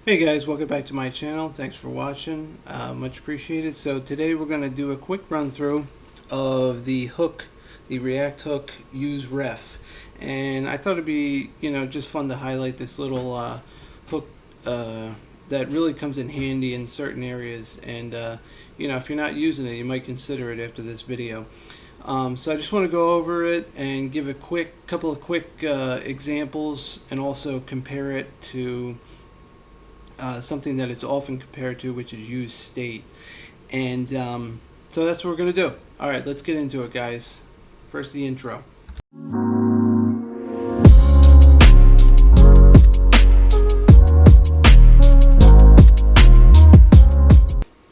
Hey guys, welcome back to my channel. Thanks for watching. Much appreciated. So today we're going to do a quick run through of the hook, the React hook Useref. And I thought it'd be, just fun to highlight this little hook that really comes in handy in certain areas. And, if you're not using it, you might consider it after this video. So I just want to go over it and give a couple of quick examples and also compare it to something that it's often compared to, which is use state. And so that's what we're going to do. All right, let's get into it, guys. First, the intro.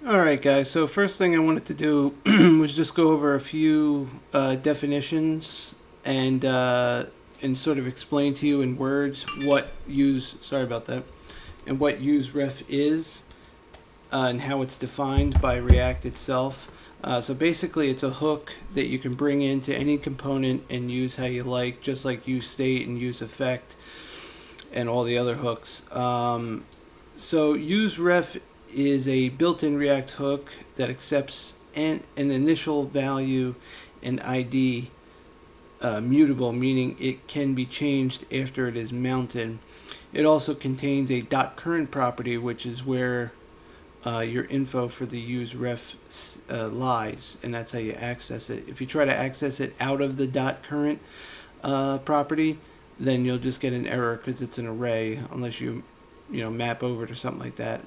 Alright guys, so first thing I wanted to do was just go over a few definitions and sort of explain to you in words what and what Useref is and how it's defined by React itself. So basically it's a hook that you can bring into any component and use how you like, just like useState and useEffect and all the other hooks. So Useref is a built-in React hook that accepts an initial value and ID mutable, meaning it can be changed after it is mounted. It also contains a .current property, which is where your info for the Useref lies, and that's how you access it. If you try to access it out of the .current property, then you'll just get an error because it's an array, unless you map over it or something like that.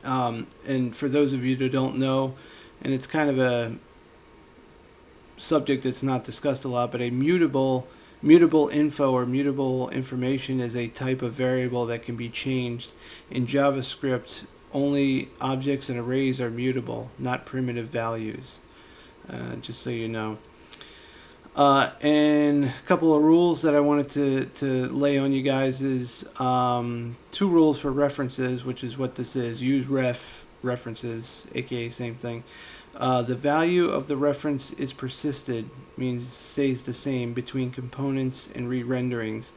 And for those of you who don't know, and it's kind of a subject that's not discussed a lot, but a mutable info or mutable information is a type of variable that can be changed. In JavaScript, only objects and arrays are mutable, not primitive values, just so you know. And a couple of rules that I wanted to lay on you guys is 2 rules for references, which is what this is. Useref references, aka same thing. The value of the reference is persisted, means it stays the same between components and re-renderings,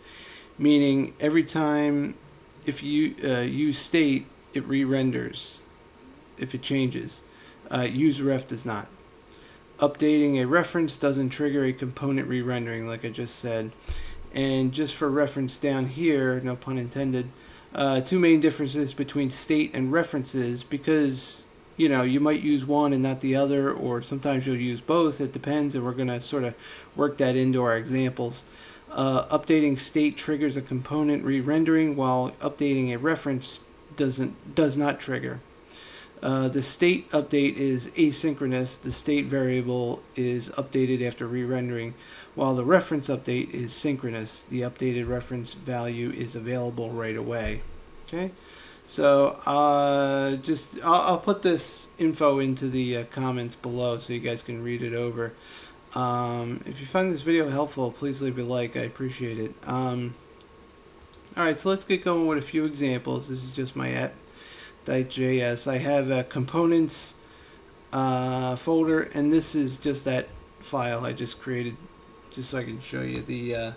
meaning every time if you use state, it re-renders if it changes. Useref does not. Updating a reference doesn't trigger a component re-rendering, like I just said. And just for reference down here, no pun intended, 2 main differences between state and references, because you might use one and not the other, or sometimes you'll use both. It depends, and we're going to sort of work that into our examples. Updating state triggers a component re-rendering, while updating a reference does not trigger. The state update is asynchronous. The state variable is updated after re-rendering, while the reference update is synchronous. The updated reference value is available right away. Okay, so I'll put this info into the comments below so you guys can read it over. If you find this video helpful, please leave a like. I appreciate it. Alright, so let's get going with a few examples. This is just my app.js. I have a components folder, and this is just that file I just created, just so I can show you the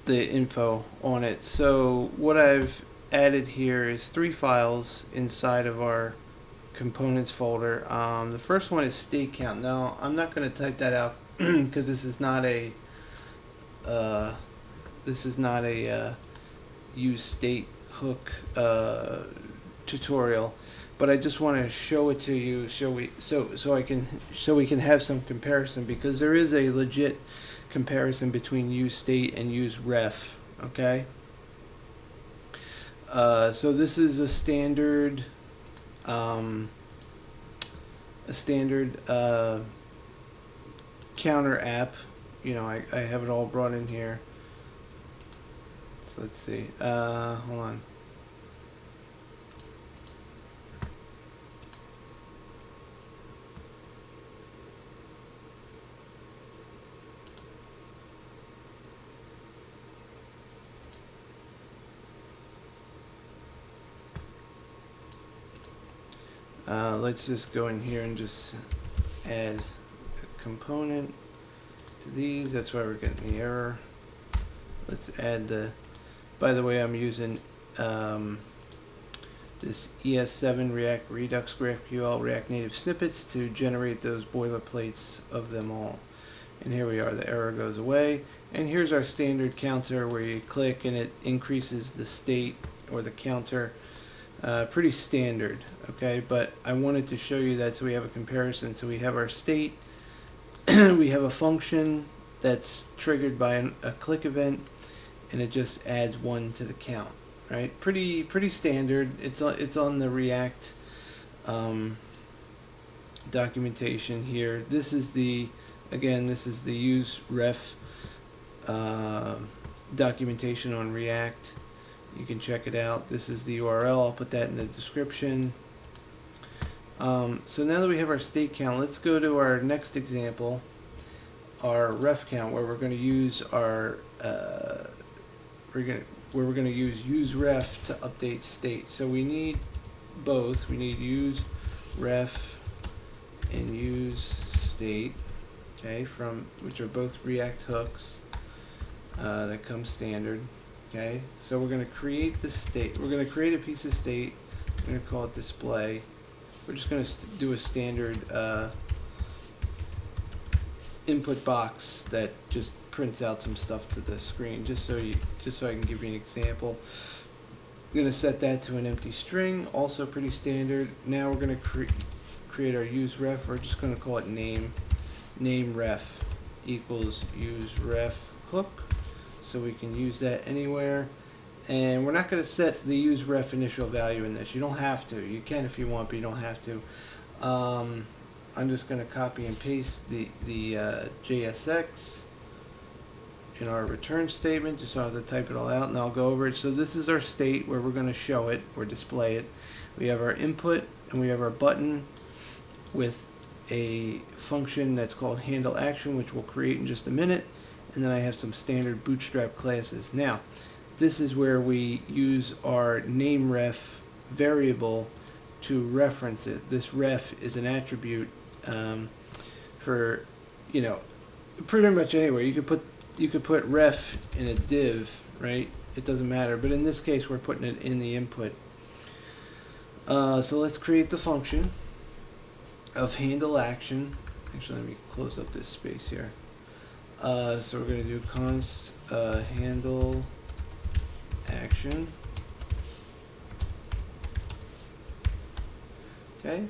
info on it. So what I've added here is 3 files inside of our components folder. The first one is state count. Now I'm not going to type that out because this is not a use state hook tutorial, but I just want to show it to you so we can have some comparison, because there is a legit comparison between use state and Useref. Okay, so this is a standard counter app. I have it all brought in here. So let's see. Hold on. Let's just go in here and just add a component to these. That's why we're getting the error. let's add the, by the way, I'm using this ES7 React Redux GraphQL React Native snippets to generate those boilerplates of them all. And here we are, the error goes away. And here's our standard counter where you click and it increases the state or the counter. Pretty standard, okay? But I wanted to show you that so we have a comparison. So we have our state, we have a function that's triggered by a click event, and it just adds 1 to the count, right? Pretty standard. It's on the React documentation here. This is the Useref documentation on React. You can check it out. This is the URL. I'll put that in the description. So now that we have our state count, let's go to our next example, our ref count, where we're going to use our we're going to use useref to update state. So we need both. We need useref and useState, okay, which are both React hooks that come standard. Okay, so we're going to create the state. We're going to create a piece of state. We're going to call it display. We're just going to do a standard input box that just prints out some stuff to the screen, just so I can give you an example. I'm going to set that to an empty string, also pretty standard. Now we're going to create our useref. We're just going to call it name ref equals useref hook, so we can use that anywhere. And we're not going to set the useref initial value in this. You don't have to. You can if you want, but you don't have to. I'm just going to copy and paste the JSX in our return statement, just so I have to type it all out, and I'll go over it. So this is our state where we're going to show it or display it. We have our input and we have our button with a function that's called handle action, which we'll create in just a minute. And then I have some standard bootstrap classes. Now, this is where we use our name ref variable to reference it. This ref is an attribute for, pretty much anywhere. You could put ref in a div, right? It doesn't matter. But in this case, we're putting it in the input. So let's create the function of handle action. Actually, let me close up this space here. So we're going to do const handle action. Okay.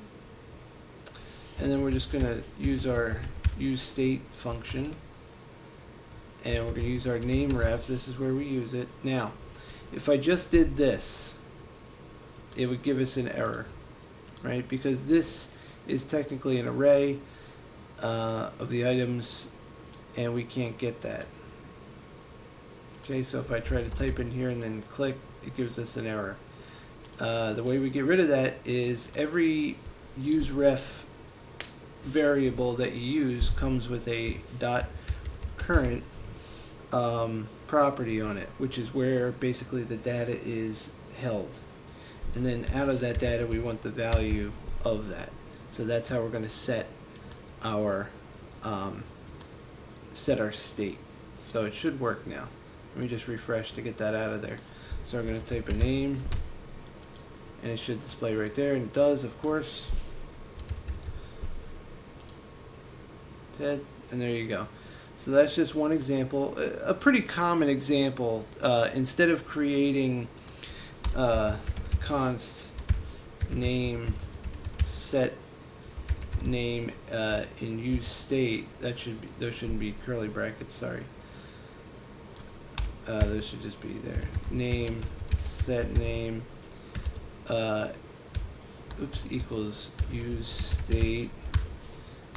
And then we're just going to use our useState function. And we're going to use our name ref. This is where we use it. Now, if I just did this, it would give us an error, right? Because this is technically an array of the items, and we can't get that. Okay, so if I try to type in here and then click, it gives us an error. The way we get rid of that is every useref variable that you use comes with a .current property on it, which is where basically the data is held. And then out of that data, we want the value of that. So that's how we're going to set our state. So it should work now. Let me just refresh to get that out of there. So I'm going to type a name, and it should display right there, and it does, of course. Ted, and there you go. So that's just one example, a pretty common example. Instead of creating const name set name in use state, those shouldn't be curly brackets, sorry. Those should just be there. Name set name equals use state,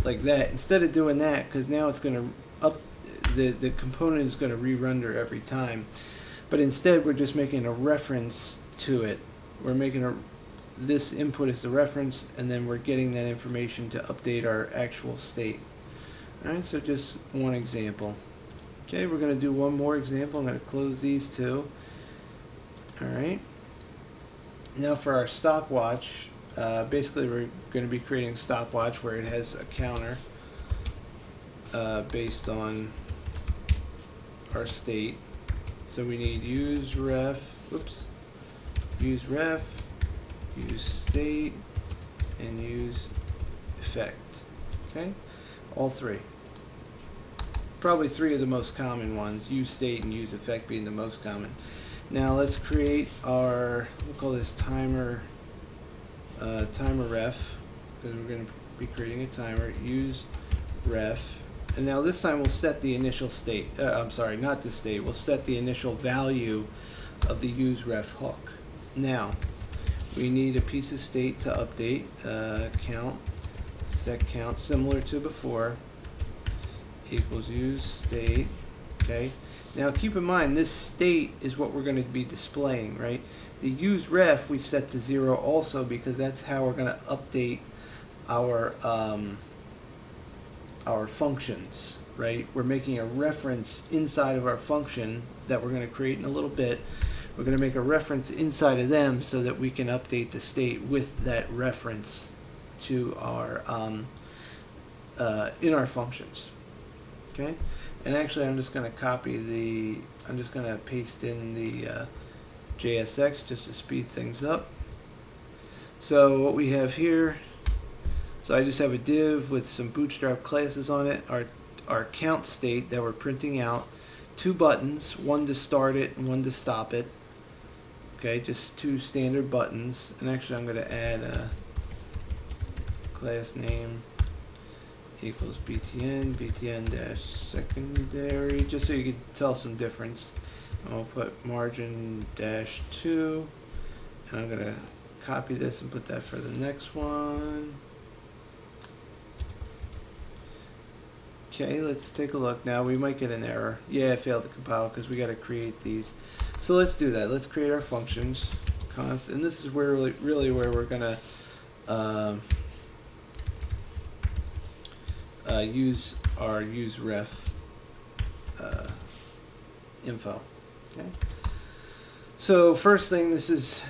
like that. Instead of doing that, because now it's going to the component is going to re-render every time, but instead we're just making a reference to it. We're making this input is the reference, and then we're getting that information to update our actual state. Alright, so just one example. Okay, we're going to do one more example. I'm going to close these two. Alright, now for our stopwatch, basically we're going to be creating a stopwatch where it has a counter based on our state. So we need use ref, use ref, use state, and use effect. Okay, all three. Probably three of the most common ones, use state and use effect being the most common. Now let's create our, we'll call this timer ref, because we're going to be creating a timer, use ref. And now this time we'll set the initial state, I'm sorry, not the state, we'll set the initial value of the use ref hook. Now, we need a piece of state to update, count, set count, similar to before, equals use state, okay? Now keep in mind, this state is what we're going to be displaying, right? The use ref we set to 0 also, because that's how we're going to update our functions, right? We're making a reference inside of our function that we're going to create in a little bit. We're going to make a reference inside of them so that we can update the state with that reference to our in our functions. Okay, and actually I'm just going to I'm just going to paste in the JSX just to speed things up. So what we have here, so I just have a div with some bootstrap classes on it, our count state that we're printing out, two buttons, one to start it and one to stop it. Okay, just two standard buttons, and actually I'm going to add a class name equals btn dash secondary, just so you can tell some difference. And we'll put margin dash 2, and I'm going to copy this and put that for the next one. Okay, let's take a look now. We might get an error. Yeah, it failed to compile because we got to create these. So let's do that. Let's create our functions, const, and this is where really where we're gonna use our use ref info. Okay. So first thing, this is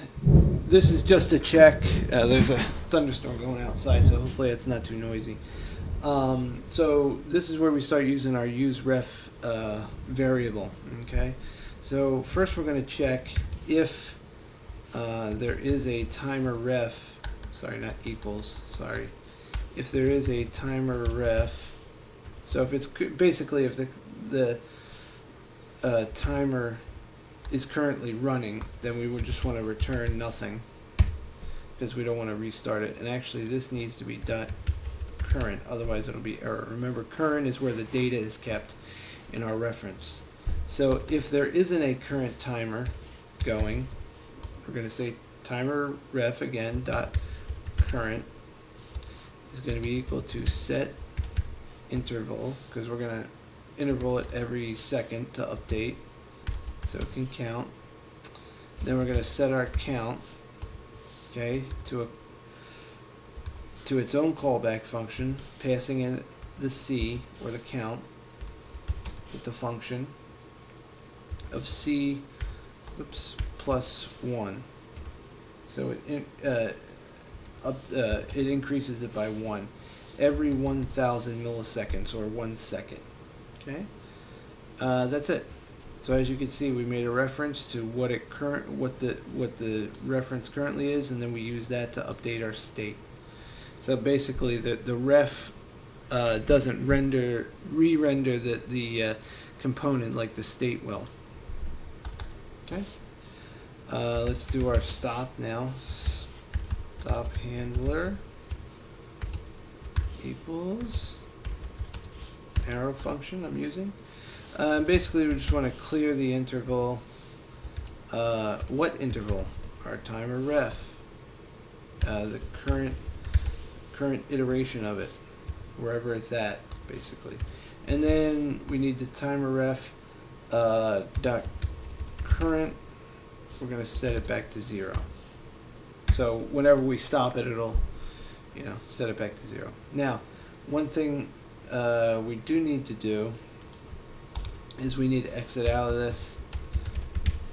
just a check. There's a thunderstorm going outside, so hopefully it's not too noisy. So this is where we start using our use ref variable. Okay. So first we're going to check if there is a timer ref. Sorry, not equals. Sorry. If there is a timer ref, so if it's basically if the timer is currently running, then we would just want to return nothing because we don't want to restart it. And actually, this needs to be .current, otherwise it'll be error. Remember, current is where the data is kept in our reference. So if there isn't a current timer going, we're going to say timer ref again .current is going to be equal to set interval, because we're going to interval it every second to update so it can count. Then we're going to set our count, okay, to its own callback function, passing in the C, or the count, with the function of C plus 1. So it increases it by 1 every 1,000 milliseconds, or 1 second. Okay, that's it. So as you can see, we made a reference to what the reference currently is, and then we use that to update our state. So basically, the ref doesn't re-render the component like the state will. Okay. Let's do our stop now. Stop handler equals arrow function I'm using. Basically, we just want to clear the interval. What interval? Our timer ref. The current iteration of it, wherever it's at, basically. And then we need the timer ref dot current. We're going to set it back to 0. So whenever we stop it, it'll, set it back to 0. Now, one thing we do need to do is we need to exit out of this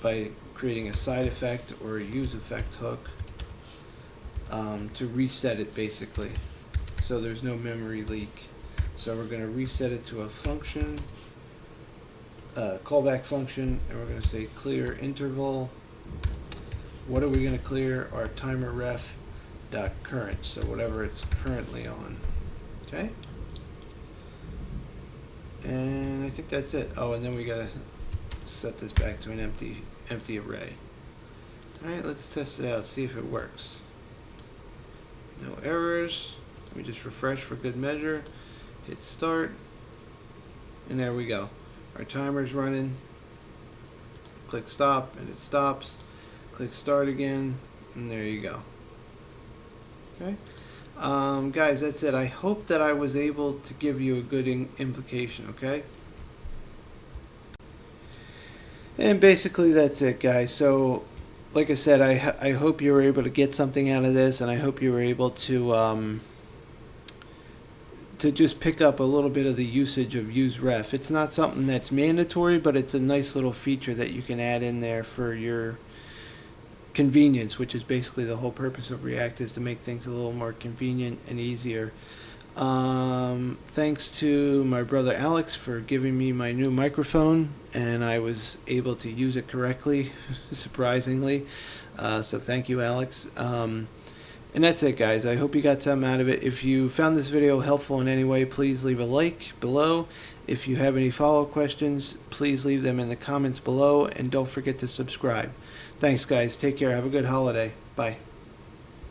by creating a side effect or a use effect hook to reset it, basically, so there's no memory leak. So we're going to reset it to a function callback function, and we're going to say clear interval. What are we going to clear? Our timer ref dot current, so whatever it's currently on. Okay. And I think that's it. Oh, and then we gotta set this back to an empty array. All right, let's test it out, see if it works. No errors. Let me just refresh for good measure. Hit start, and there we go. Our timer's running. Click stop, and it stops. Click start again, and there you go. Okay. Guys, that's it. I hope that I was able to give you a good implication, okay? And basically that's it, guys. So, like I said, I hope you were able to get something out of this, and I hope you were able to just pick up a little bit of the usage of Useref. It's not something that's mandatory, but it's a nice little feature that you can add in there for your convenience, which is basically the whole purpose of React, is to make things a little more convenient and easier. Thanks to my brother Alex for giving me my new microphone, and I was able to use it correctly, surprisingly. So thank you, Alex. And that's it, guys. I hope you got something out of it. If you found this video helpful in any way, please leave a like below. If you have any follow-up questions, please leave them in the comments below, and don't forget to subscribe. Thanks, guys. Take care. Have a good holiday. Bye.